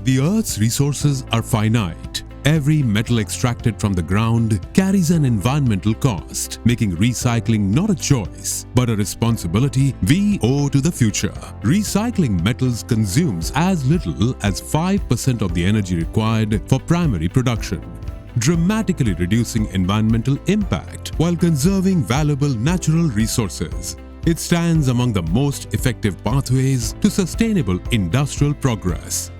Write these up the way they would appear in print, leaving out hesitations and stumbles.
The Earth's resources are finite. Every metal extracted from the ground carries an environmental cost, making recycling not a choice, but a responsibility we owe to the future. Recycling metals consumes as little as 5% of the energy required for primary production, dramatically reducing environmental impact while conserving valuable natural resources. It stands among the most effective pathways to sustainable industrial progress.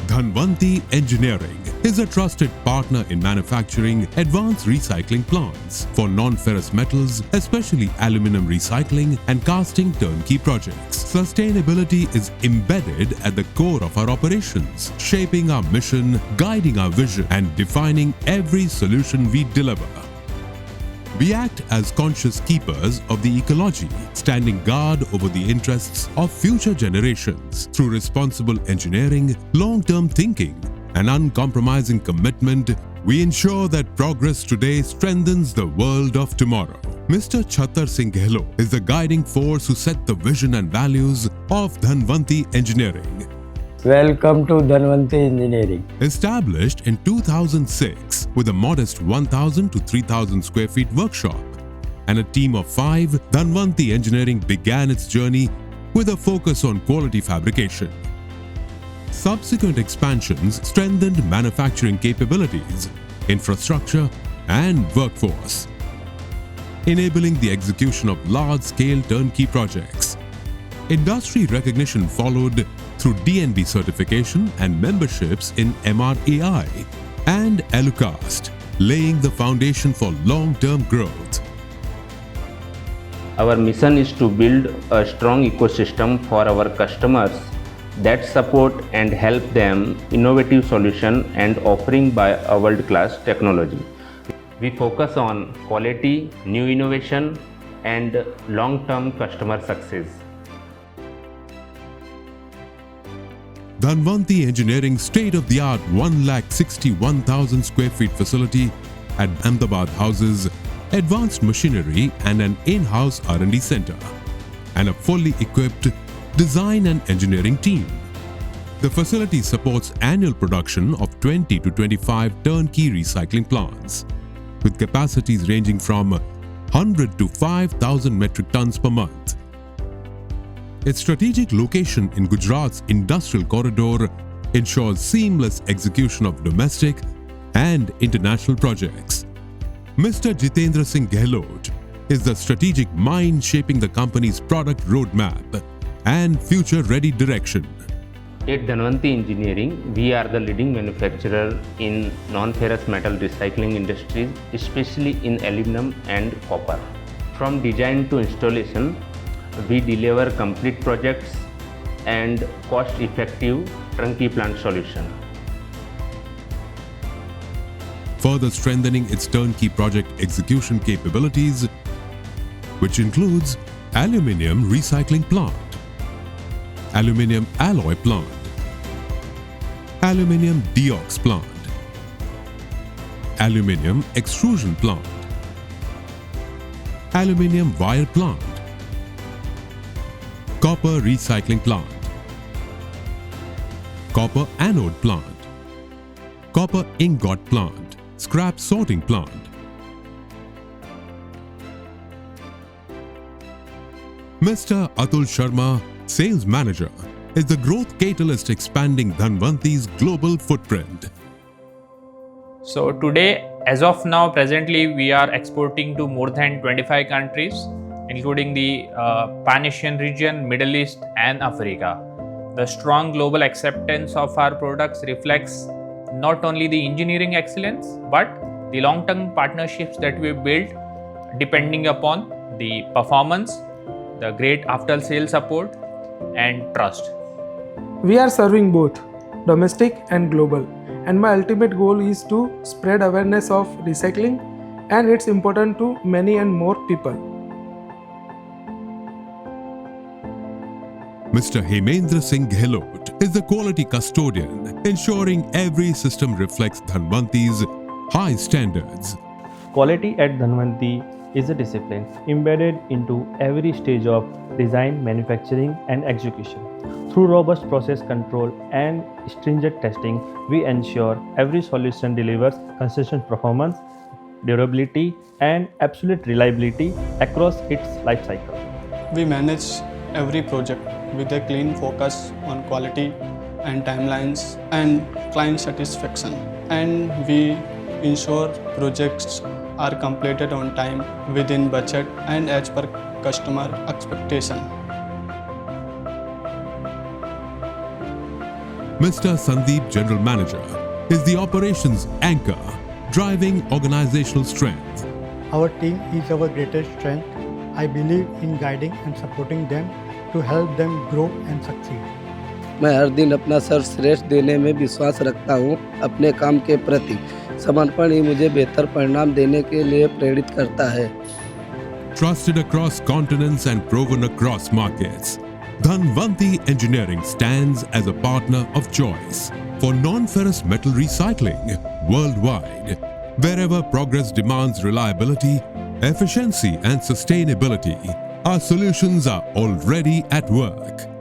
Dhanvanti Engineering is a trusted partner in manufacturing advanced recycling plants for non-ferrous metals, especially aluminum recycling and casting turnkey projects. Sustainability is embedded at the core of our operations, shaping our mission, guiding our vision, and defining every solution we deliver. We act as conscious keepers of the ecology, standing guard over the interests of future generations. Through responsible engineering, long-term thinking, and uncompromising commitment, we ensure that progress today strengthens the world of tomorrow. Mr. Chhattar Singh Gehlot is the guiding force who set the vision and values of Dhanvanti Engineering. Welcome to Dhanvanti Engineering. Established in 2006 with a modest 1,000 to 3,000 square feet workshop and a team of 5, Dhanvanti Engineering began its journey with a focus on quality fabrication. Subsequent expansions strengthened manufacturing capabilities, infrastructure, and workforce, enabling the execution of large-scale turnkey projects. Industry recognition followed through DNB certification and memberships in MRAI and ELUCAST, laying the foundation for long-term growth. Our mission is to build a strong ecosystem for our customers that support and help them innovative solution and offering by a world-class technology. We focus on quality, new innovation, and long-term customer success. Dhanvanti Engineering state-of-the-art 161,000 square feet facility at Ahmedabad houses advanced machinery and an in-house R&D center, and a fully equipped design and engineering team. The facility supports annual production of 20 to 25 turnkey recycling plants, with capacities ranging from 100 to 5,000 metric tons per month. Its strategic location in Gujarat's industrial corridor ensures seamless execution of domestic and international projects. Mr. Jitendra Singh Gehlot is the strategic mind shaping the company's product roadmap and future-ready direction. At Dhanvanti Engineering, we are the leading manufacturer in non-ferrous metal recycling industries, especially in aluminum and copper. From design to installation, we deliver complete projects and cost-effective turnkey plant solution. Further strengthening its turnkey project execution capabilities, which includes aluminium recycling plant, aluminium alloy plant, aluminium deox plant, aluminium extrusion plant, aluminium wire plant, copper recycling plant, copper anode plant, copper ingot plant, scrap sorting plant. Mr. Atul Sharma, Sales Manager, is the growth catalyst expanding Dhanvanti's global footprint. So today, as of now, presently we are exporting to more than 25 countries, including the Pan-Asian region, Middle East and Africa. The strong global acceptance of our products reflects not only the engineering excellence, but the long-term partnerships that we build depending upon the performance, the great after-sales support and trust. We are serving both domestic and global, and my ultimate goal is to spread awareness of recycling and its importance to many and more people. Mr. Hemendra Singh Gehlot is the quality custodian, ensuring every system reflects Dhanvanti's high standards. Quality at Dhanvanti is a discipline embedded into every stage of design, manufacturing, and execution. Through robust process control and stringent testing, we ensure every solution delivers consistent performance, durability, and absolute reliability across its life cycle. We manage every project with a clean focus on quality and timelines and client satisfaction, and we ensure projects are completed on time, within budget, and as per customer expectation. Mr. Sandeep, General Manager, is the operations anchor, driving organizational strength. Our team is our greatest strength. I believe in guiding and supporting them to help them grow and succeed. मैं हर दिन अपना सर्वश्रेष्ठ देने में विश्वास रखता हूँ। अपने काम के प्रति समर्पण ही मुझे बेहतर परिणाम देने के लिए प्रेरित करता है। Trusted across continents and proven across markets, Dhanvanti Engineering stands as a partner of choice for non-ferrous metal recycling worldwide. Wherever progress demands reliability, efficiency, and sustainability, our solutions are already at work.